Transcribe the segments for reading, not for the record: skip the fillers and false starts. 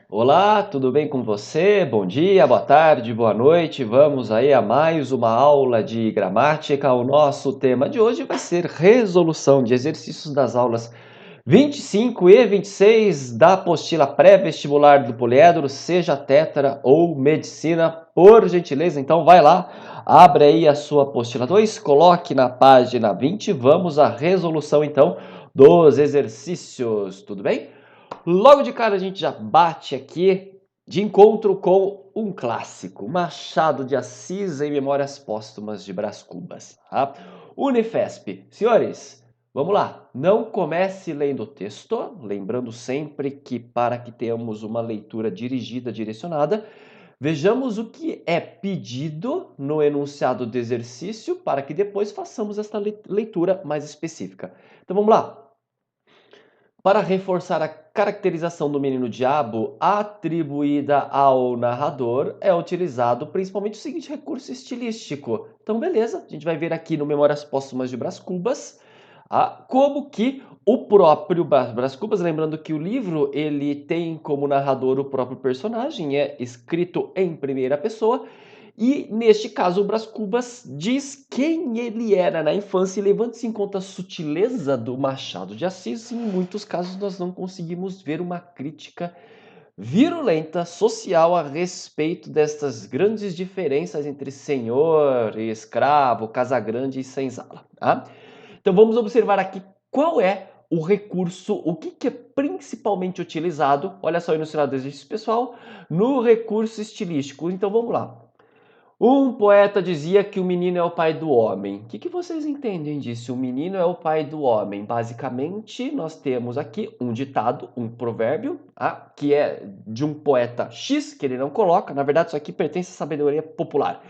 Olá, tudo bem com você? Bom dia, boa tarde, boa noite. Vamos aí a mais uma aula de gramática. O nosso tema de hoje vai ser resolução de exercícios das aulas 25 e 26 da apostila pré-vestibular do Poliedro, seja tetra ou medicina, por gentileza. Então vai lá, abre aí a sua apostila 2, coloque na página 20. Vamos à resolução então dos exercícios, tudo bem? Logo de cara a gente já bate aqui de encontro com um clássico, Machado de Assis em Memórias Póstumas de Brás Cubas. Tá? Unifesp. Senhores, vamos lá. Não comece lendo o texto, lembrando sempre que para que tenhamos uma leitura dirigida, direcionada, vejamos o que é pedido no enunciado do exercício para que depois façamos esta leitura mais específica. Então vamos lá. Para reforçar a caracterização do menino diabo atribuída ao narrador, é utilizado principalmente o seguinte recurso estilístico. Então, beleza, a gente vai ver aqui no Memórias Póstumas de Brás Cubas, como que o próprio Brás Cubas, lembrando que o livro ele tem como narrador o próprio personagem, é escrito em primeira pessoa, e neste caso o Brás Cubas diz quem ele era na infância e levando-se em conta a sutileza do Machado de Assis, em muitos casos nós não conseguimos ver uma crítica virulenta social a respeito destas grandes diferenças entre senhor e escravo, Casagrande e Senzala. Tá? Então vamos observar aqui qual é o recurso, o que é principalmente utilizado, olha só aí no sinal do exercício pessoal, no recurso estilístico. Então vamos lá. Um poeta dizia que o menino é o pai do homem. O que vocês entendem disso? O menino é o pai do homem. Basicamente, nós temos aqui um ditado, um provérbio, que é de um poeta X, que ele não coloca. Na verdade, isso aqui pertence à sabedoria popular.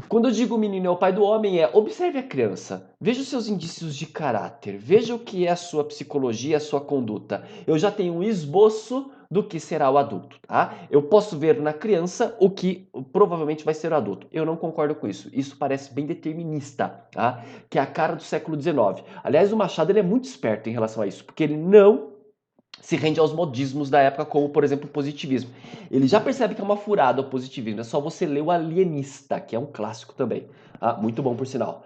Quando eu digo o menino é o pai do homem, observe a criança, veja os seus indícios de caráter, veja o que é a sua psicologia, a sua conduta. Eu já tenho um esboço do que será o adulto, tá? Eu posso ver na criança o que provavelmente vai ser o adulto. Eu não concordo com isso. Isso parece bem determinista, tá? Que é a cara do século XIX. Aliás, o Machado ele é muito esperto em relação a isso, porque ele não se rende aos modismos da época, como, por exemplo, o positivismo. Ele já percebe que é uma furada o positivismo, é só você ler o Alienista, que é um clássico também. Muito bom, por sinal.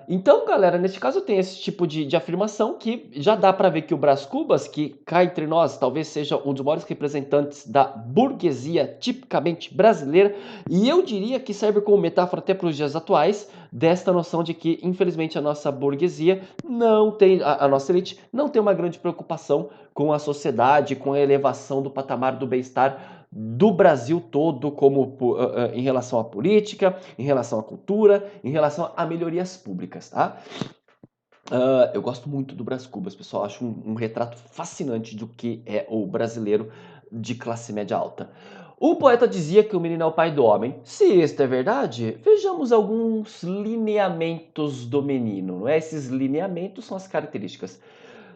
Então, galera, neste caso tem esse tipo de afirmação que já dá para ver que o Brás Cubas, que cá entre nós talvez seja um dos maiores representantes da burguesia tipicamente brasileira, e eu diria que serve como metáfora até para os dias atuais, desta noção de que, infelizmente, a nossa burguesia não tem, a nossa elite não tem uma grande preocupação com a sociedade, com a elevação do patamar do bem-estar do Brasil todo, como em relação à política, em relação à cultura, em relação a melhorias públicas, tá? Eu gosto muito do Brás Cubas, pessoal. Acho um retrato fascinante do que é o brasileiro de classe média alta. O poeta dizia que o menino é o pai do homem. Se isto é verdade, vejamos alguns lineamentos do menino. Não é? Esses lineamentos são as características.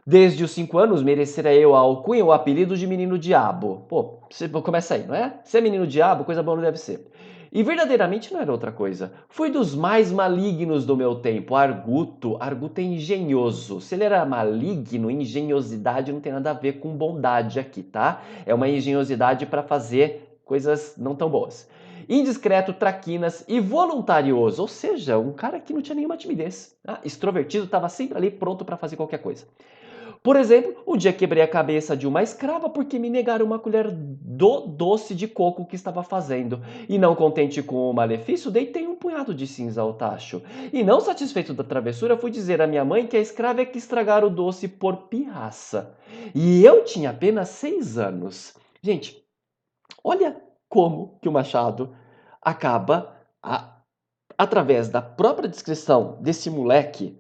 Desde os 5 anos, merecera eu a alcunha o apelido de menino diabo. Pô, você começa aí, não é? Se é menino diabo, coisa boa não deve ser. E verdadeiramente não era outra coisa. Foi dos mais malignos do meu tempo. Arguto é engenhoso. Se ele era maligno, engenhosidade não tem nada a ver com bondade aqui, tá? É uma engenhosidade para fazer coisas não tão boas. Indiscreto, traquinas e voluntarioso, ou seja, um cara que não tinha nenhuma timidez. Extrovertido, estava sempre ali pronto para fazer qualquer coisa. Por exemplo, um dia quebrei a cabeça de uma escrava porque me negaram uma colher do doce de coco que estava fazendo. E não contente com o malefício, deitei um punhado de cinza ao tacho. E não satisfeito da travessura, fui dizer à minha mãe que a escrava é que estragara o doce por pirraça. E eu tinha apenas 6 anos. Gente, olha como que o Machado acaba, através da própria descrição desse moleque,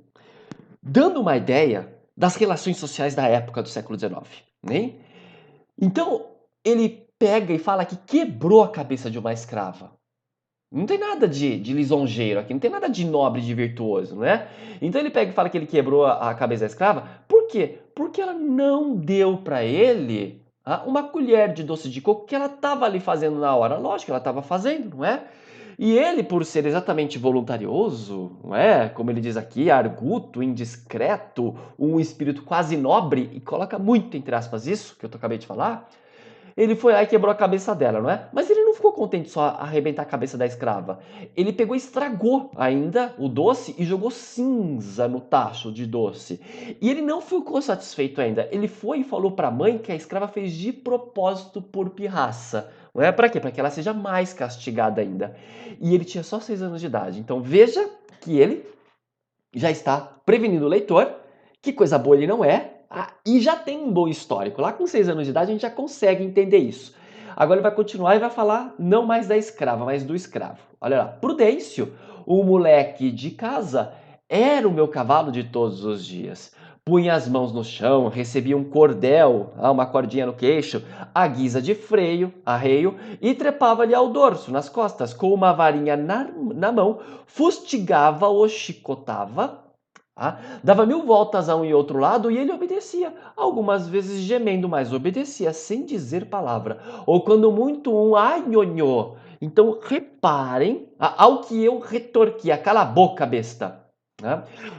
dando uma ideia das relações sociais da época do século XIX. Né? Então, ele pega e fala que quebrou a cabeça de uma escrava. Não tem nada de lisonjeiro aqui, não tem nada de nobre, de virtuoso, não é? Então ele pega e fala que ele quebrou a cabeça da escrava. Por quê? Porque ela não deu para ele uma colher de doce de coco que ela estava ali fazendo na hora. Lógico que ela estava fazendo, não é? E ele, por ser exatamente voluntarioso, não é? Como ele diz aqui, arguto, indiscreto, um espírito quase nobre, e coloca muito entre aspas isso que eu acabei de falar, Ele foi lá e quebrou a cabeça dela, não é? Mas ele não ficou contente só arrebentar a cabeça da escrava. Ele pegou e estragou ainda o doce e jogou cinza no tacho de doce. E ele não ficou satisfeito ainda. Ele foi e falou para a mãe que a escrava fez de propósito por pirraça. Não é para quê? Para que ela seja mais castigada ainda. E ele tinha só 6 anos de idade. Então veja que ele já está prevenindo o leitor, que coisa boa ele não é, e já tem um bom histórico. Lá com 6 anos de idade a gente já consegue entender isso. Agora ele vai continuar e vai falar não mais da escrava, mas do escravo. Olha lá, Prudêncio, o moleque de casa, era o meu cavalo de todos os dias. Punha as mãos no chão, recebia um cordel, uma cordinha no queixo, a guisa de freio, arreio, e trepava-lhe ao dorso, nas costas, com uma varinha na mão, fustigava-o, chicotava, dava 1000 voltas a um e outro lado e ele obedecia, algumas vezes gemendo, mas obedecia sem dizer palavra. Ou quando muito um nhonhô. Então reparem ao que eu retorquia, cala a boca, besta.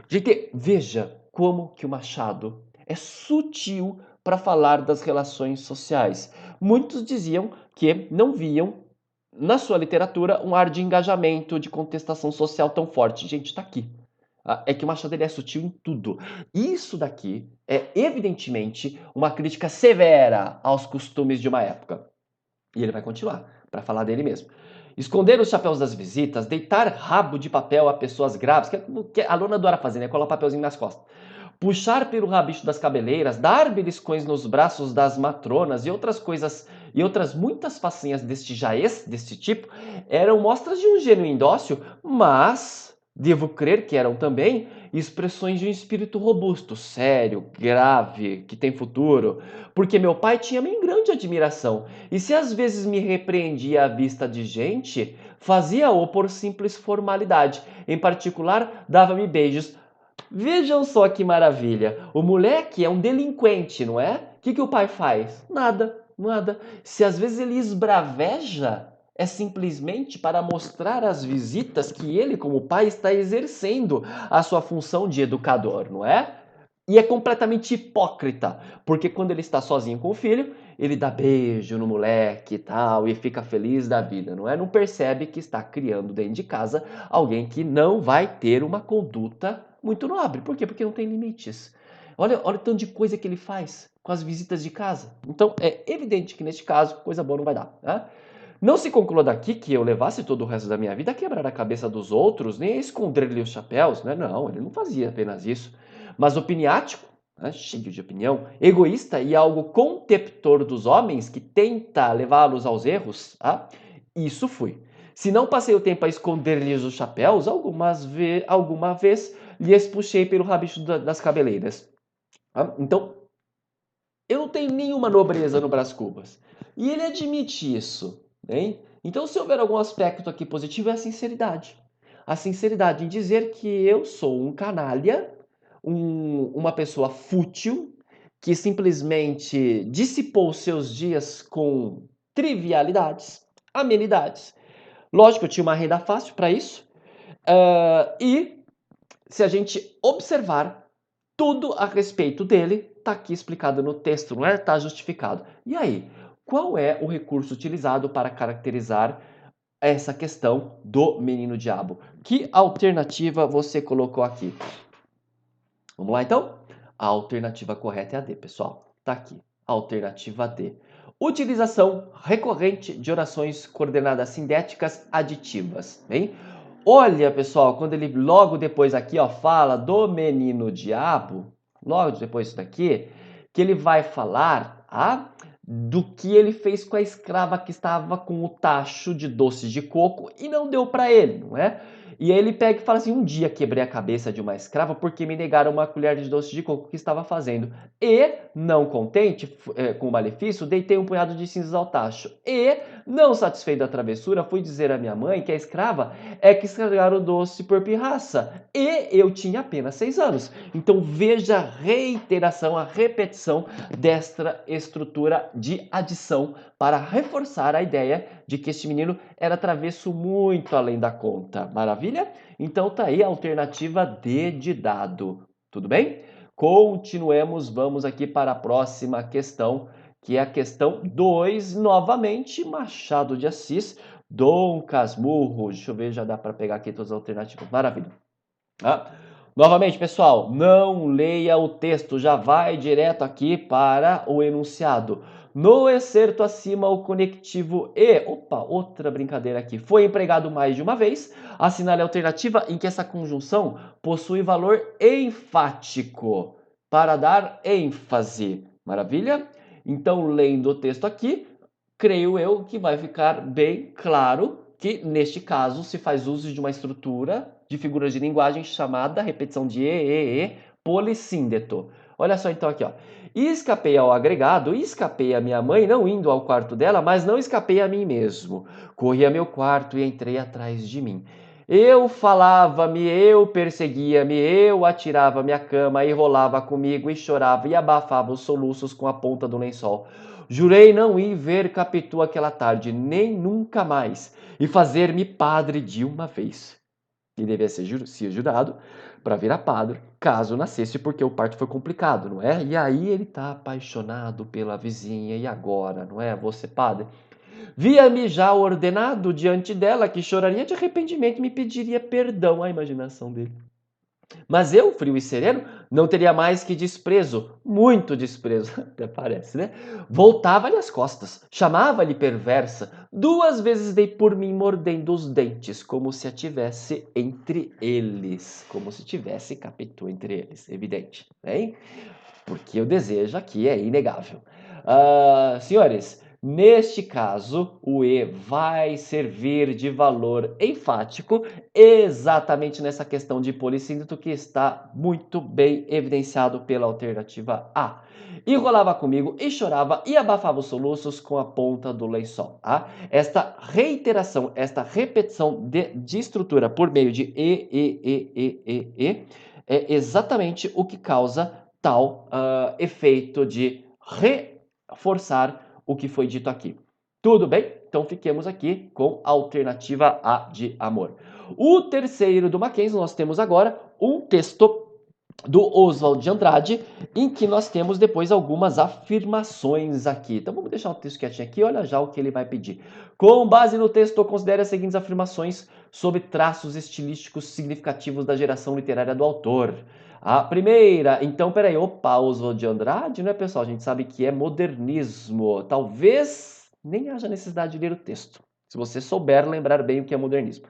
Gente, veja como que o Machado é sutil para falar das relações sociais. Muitos diziam que não viam na sua literatura um ar de engajamento, de contestação social tão forte. Gente, está aqui. É que o Machado ele é sutil em tudo. Isso daqui é evidentemente uma crítica severa aos costumes de uma época. E ele vai continuar para falar dele mesmo. Esconder os chapéus das visitas, deitar rabo de papel a pessoas graves, que a Lona adora fazer, né? Colar um papelzinho nas costas. Puxar pelo rabicho das cabeleiras, dar beliscões nos braços das matronas e outras coisas, e outras muitas facinhas deste tipo, eram mostras de um genuíno dócil, mas devo crer que eram também expressões de um espírito robusto, sério, grave, que tem futuro, porque meu pai tinha-me em grande admiração, e se às vezes me repreendia à vista de gente, fazia-o por simples formalidade. Em particular, dava-me beijos. Vejam só que maravilha. O moleque é um delinquente, não é? O que o pai faz? Nada, nada. Se às vezes ele esbraveja, é simplesmente para mostrar às visitas que ele, como pai, está exercendo a sua função de educador, não é? E é completamente hipócrita, porque quando ele está sozinho com o filho, ele dá beijo no moleque e tal, e fica feliz da vida, não é? Não percebe que está criando dentro de casa alguém que não vai ter uma conduta muito nobre. Por quê? Porque não tem limites. Olha o tanto de coisa que ele faz com as visitas de casa. Então, é evidente que neste caso, coisa boa não vai dar, né? Não se conclua daqui que eu levasse todo o resto da minha vida a quebrar a cabeça dos outros, nem a esconder-lhe os chapéus, né? Não, ele não fazia apenas isso. Mas opiniático, né? Cheio de opinião, egoísta e algo contemptor dos homens que tenta levá-los aos erros, isso fui. Se não passei o tempo a esconder-lhes os chapéus, alguma vez lhes puxei pelo rabicho das cabeleiras. Então, eu não tenho nenhuma nobreza no Brás Cubas. E ele admite isso. Hein? Então, se houver algum aspecto aqui positivo, é a sinceridade. A sinceridade em dizer que eu sou um canalha, uma pessoa fútil, que simplesmente dissipou seus dias com trivialidades, amenidades. Lógico, eu tinha uma renda fácil para isso. E se a gente observar tudo a respeito dele, está aqui explicado no texto, não é? Está justificado. E aí, qual é o recurso utilizado para caracterizar essa questão do menino diabo? Que alternativa você colocou aqui? Vamos lá então? A alternativa correta é a D, pessoal. Está aqui. Alternativa D. Utilização recorrente de orações coordenadas sindéticas aditivas. Hein? Olha, pessoal, quando ele logo depois aqui fala do menino diabo, logo depois disso daqui, que ele vai falar do que ele fez com a escrava que estava com o tacho de doce de coco e não deu para ele, não é? E aí ele pega e fala assim: um dia quebrei a cabeça de uma escrava porque me negaram uma colher de doce de coco que estava fazendo. E, não contente com o malefício, deitei um punhado de cinzas ao tacho. E, não satisfeito da travessura, fui dizer à minha mãe que a escrava é que estragaram o doce por pirraça. E eu tinha apenas 6 anos. Então veja a reiteração, a repetição desta estrutura de adição para reforçar a ideia de que este menino era travesso muito além da conta. Maravilha? Então tá aí a alternativa D de dado. Tudo bem? Continuemos, vamos aqui para a próxima questão, que é a questão 2, novamente, Machado de Assis, Dom Casmurro. Deixa eu ver, já dá para pegar aqui todas as alternativas. Maravilha. Ah, novamente, pessoal, não leia o texto, já vai direto aqui para o enunciado. No excerto acima, o conectivo e, opa, outra brincadeira aqui, foi empregado mais de uma vez. Assinale a alternativa em que essa conjunção possui valor enfático para dar ênfase. Maravilha? Então, lendo o texto aqui, creio eu que vai ficar bem claro que, neste caso, se faz uso de uma estrutura de figuras de linguagem chamada repetição de polissíndeto. Olha só então aqui, ó. Escapei ao agregado, escapei a minha mãe, não indo ao quarto dela, mas não escapei a mim mesmo. Corri a meu quarto e entrei atrás de mim. Eu falava-me, eu perseguia-me, eu atirava-me à cama e rolava comigo e chorava e abafava os soluços com a ponta do lençol. Jurei não ir ver Capitu aquela tarde, nem nunca mais, e fazer-me padre de uma vez. E devia ser jurado para virar padre, caso nascesse, porque o parto foi complicado, não é? E aí ele tá apaixonado pela vizinha, e agora, não é? Vou ser padre? Via-me já ordenado diante dela, que choraria de arrependimento e me pediria perdão, a imaginação dele. Mas eu, frio e sereno, não teria mais que desprezo, muito desprezo, até parece, né? Voltava-lhe as costas, chamava-lhe perversa, 2 vezes dei por mim mordendo os dentes, como se a tivesse entre eles, como se tivesse Capitu entre eles, evidente, hein? Porque o desejo aqui é inegável. Senhores, neste caso, o E vai servir de valor enfático exatamente nessa questão de polissíndeto que está muito bem evidenciado pela alternativa A. E rolava comigo, e chorava, e abafava os soluços com a ponta do lençol. Tá? Esta reiteração, esta repetição de estrutura por meio de é exatamente o que causa tal efeito de reforçar o que foi dito aqui. Tudo bem? Então fiquemos aqui com a alternativa A de amor. O terceiro do Mackenzie, nós temos agora um texto do Oswald de Andrade, em que nós temos depois algumas afirmações aqui. Então vamos deixar o texto quietinho aqui, olha já o que ele vai pedir. Com base no texto, considere as seguintes afirmações sobre traços estilísticos significativos da geração literária do autor. A primeira, então, peraí, opa, Oswald de Andrade, né, pessoal? A gente sabe que é modernismo. Talvez nem haja necessidade de ler o texto, se você souber lembrar bem o que é modernismo.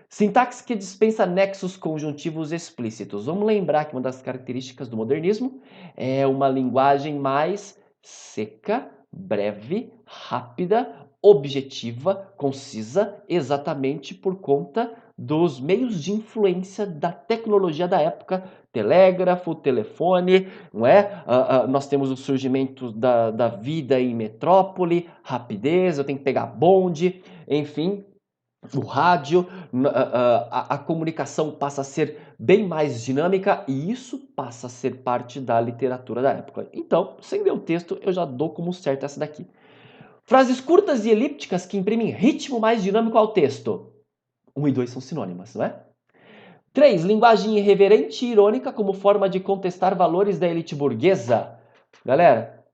Sintaxe que dispensa nexos conjuntivos explícitos. Vamos lembrar que uma das características do modernismo é uma linguagem mais seca, breve, rápida, objetiva, concisa, exatamente por conta dos meios de influência da tecnologia da época, telégrafo, telefone, não é? Nós temos o surgimento da vida em metrópole, rapidez, eu tenho que pegar bonde, enfim, o rádio, a comunicação passa a ser bem mais dinâmica e isso passa a ser parte da literatura da época. Então, sem ler o texto, eu já dou como certo essa daqui. Frases curtas e elípticas que imprimem ritmo mais dinâmico ao texto. 1 e 2 são sinônimas, não é? 3. Linguagem irreverente e irônica como forma de contestar valores da elite burguesa. Galera,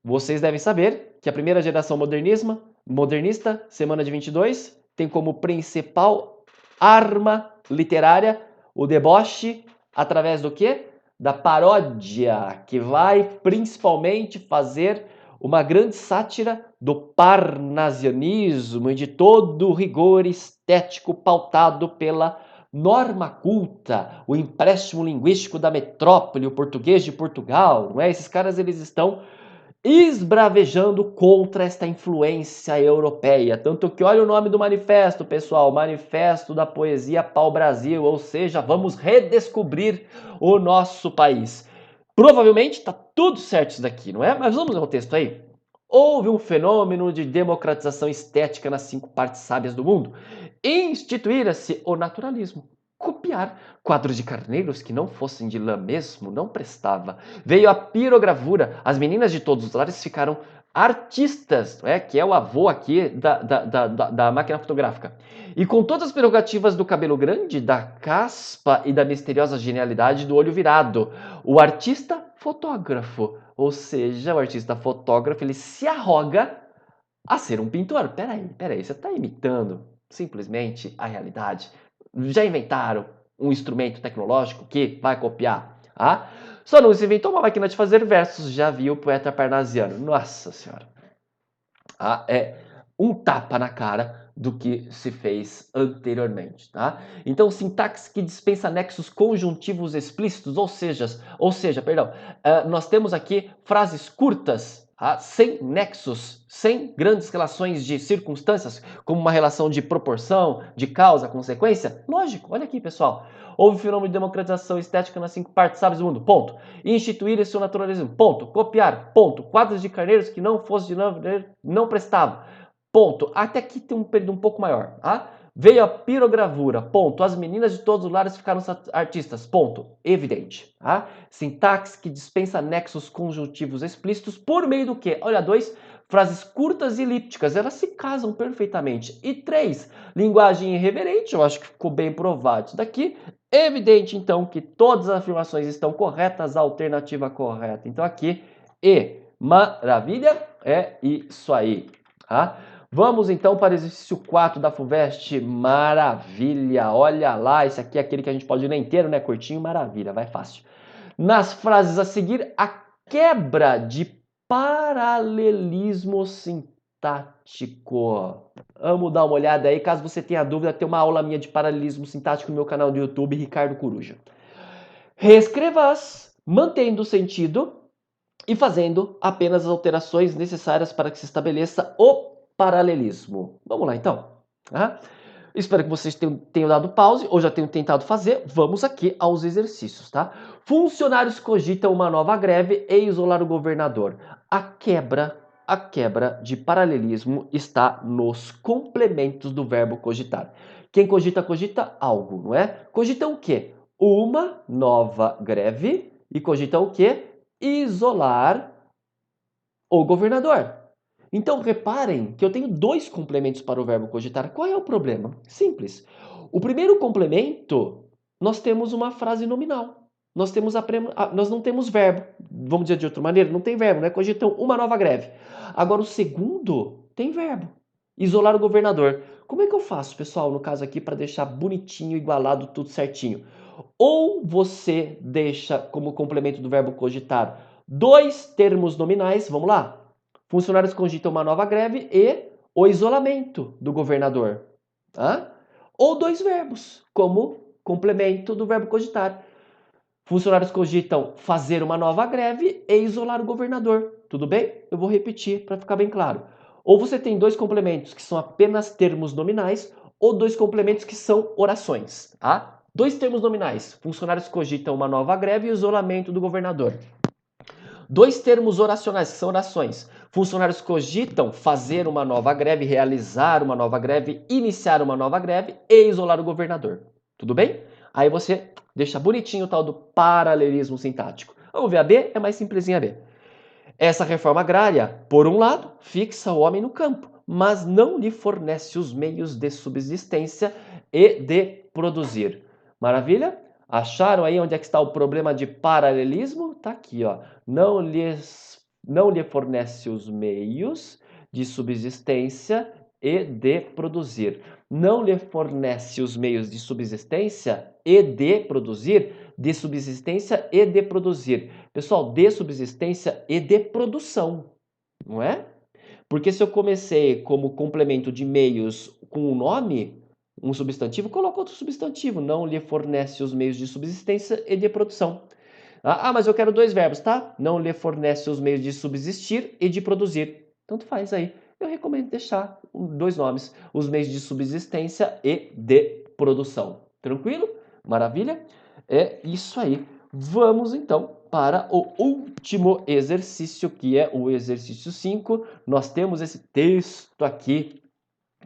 vocês devem saber que a primeira geração modernista, semana de 22, tem como principal arma literária o deboche através do quê? Da paródia, que vai principalmente fazer uma grande sátira do parnasianismo e de todo o rigor estético pautado pela norma culta, o empréstimo linguístico da metrópole, o português de Portugal, não é? Esses caras, eles estão esbravejando contra esta influência europeia. Tanto que olha o nome do manifesto, pessoal, Manifesto da Poesia Pau-Brasil, ou seja, vamos redescobrir o nosso país. Provavelmente está tudo certo isso daqui, não é? Mas vamos ler o texto aí. Houve um fenômeno de democratização estética nas 5 partes sábias do mundo. Instituíra-se o naturalismo. Copiar quadros de carneiros que não fossem de lã mesmo não prestava. Veio a pirogravura. As meninas de todos os lares ficaram artistas, que é o avô aqui da máquina fotográfica. E com todas as prerrogativas do cabelo grande, da caspa e da misteriosa genialidade do olho virado. O artista fotógrafo, ou seja, o artista fotógrafo, ele se arroga a ser um pintor. Peraí, você está imitando simplesmente a realidade. Já inventaram um instrumento tecnológico que vai copiar? Só não se inventou uma máquina de fazer versos, já viu o poeta parnasiano. Nossa Senhora. É um tapa na cara do que se fez anteriormente, tá? Então, sintaxe que dispensa nexos conjuntivos explícitos, ou seja, nós temos aqui frases curtas, sem nexos, sem grandes relações de circunstâncias, como uma relação de proporção, de causa, consequência. Lógico, olha aqui, pessoal. Houve fenômeno de democratização estética nas 5 partes sábias do mundo, ponto. Instituir esse naturalismo, ponto. Copiar, ponto. Quadros de carneiros que não fossem de não prestavam, ponto. Até aqui tem um período um pouco maior, Veio a pirogravura, ponto. As meninas de todos os lares ficaram artistas, ponto. Evidente, Sintaxe que dispensa nexos conjuntivos explícitos por meio do quê? Olha, 2, frases curtas e elípticas, elas se casam perfeitamente. E 3, linguagem irreverente, eu acho que ficou bem provado isso daqui. Evidente, então, que todas as afirmações estão corretas, a alternativa correta. Então, aqui, maravilha, é isso aí, Vamos, então, para o exercício 4 da FUVEST. Maravilha, olha lá, esse aqui é aquele que a gente pode ler inteiro, né? Curtinho, maravilha, vai fácil. Nas frases a seguir, a quebra de paralelismo sintático. Vamos dar uma olhada aí, caso você tenha dúvida, tem uma aula minha de paralelismo sintático no meu canal do YouTube, Ricardo Coruja. Reescreva-as, mantendo o sentido e fazendo apenas as alterações necessárias para que se estabeleça o paralelismo. Vamos lá, então. Espero que vocês tenham dado pause ou já tenham tentado fazer. Vamos aqui aos exercícios, tá? Funcionários cogitam uma nova greve e isolar o governador. A quebra de paralelismo está nos complementos do verbo cogitar. Quem cogita, cogita algo, não é? Cogita o quê? Uma nova greve e cogita o quê? Isolar o governador. Então, reparem que eu tenho 2 complementos para o verbo cogitar. Qual é o problema? Simples. O primeiro complemento, nós temos uma frase nominal. Nós não temos verbo. Vamos dizer de outra maneira, não tem verbo, né? Cogitam uma nova greve. Agora, o segundo tem verbo. Isolar o governador. Como é que eu faço, pessoal, no caso aqui, para deixar bonitinho, igualado, tudo certinho? Ou você deixa como complemento do verbo cogitar 2 termos nominais, vamos lá? Funcionários cogitam uma nova greve e o isolamento do governador. Ou 2 verbos, como complemento do verbo cogitar. Funcionários cogitam fazer uma nova greve e isolar o governador. Tudo bem? Eu vou repetir para ficar bem claro. Ou você tem 2 complementos que são apenas termos nominais, ou 2 complementos que são orações. 2 termos nominais. Funcionários cogitam uma nova greve e isolamento do governador. 2 termos oracionais, que são orações. Funcionários cogitam fazer uma nova greve, realizar uma nova greve, iniciar uma nova greve e isolar o governador. Tudo bem? Aí você deixa bonitinho o tal do paralelismo sintático. Vamos ver a B? É mais simplesinha a B. Essa reforma agrária, por um lado, fixa o homem no campo, mas não lhe fornece os meios de subsistência e de produzir. Maravilha? Acharam aí onde é que está o problema de paralelismo? Tá aqui, ó. Não lhe fornece os meios de subsistência e de produzir. Não lhe fornece os meios de subsistência e de produzir, de subsistência e de produzir. Pessoal, de subsistência e de produção, não é? Porque se eu comecei como complemento de meios com um nome, um substantivo, coloco outro substantivo. Não lhe fornece os meios de subsistência e de produção. Mas eu quero 2 verbos, tá? Não lhe fornece os meios de subsistir e de produzir. Tanto faz aí. Eu recomendo deixar 2 nomes, os meios de subsistência e de produção. Tranquilo? Maravilha? É isso aí. Vamos então para o último exercício, que é o exercício 5. Nós temos esse texto aqui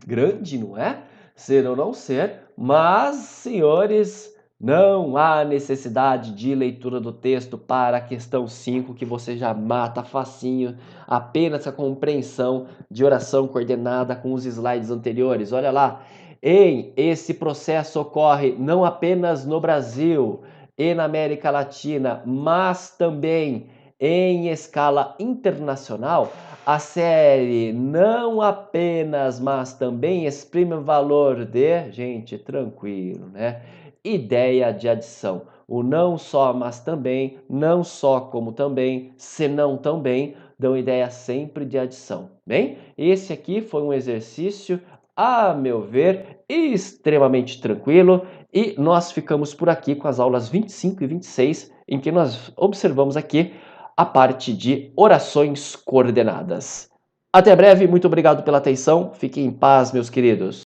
grande, não é? Ser ou não ser, mas, senhores, Não há necessidade de leitura do texto para a questão 5, que você já mata facinho, apenas a compreensão de oração coordenada com os slides anteriores. Olha lá, esse processo ocorre não apenas no Brasil e na América Latina, mas também em escala internacional. A série não apenas, mas também exprime o valor de, gente, tranquilo, né? Ideia de adição. O não só, mas também, não só como também, senão também, dão ideia sempre de adição. Bem, esse aqui foi um exercício, a meu ver, extremamente tranquilo e nós ficamos por aqui com as aulas 25 e 26, em que nós observamos aqui a parte de orações coordenadas. Até breve, muito obrigado pela atenção, fiquem em paz, meus queridos.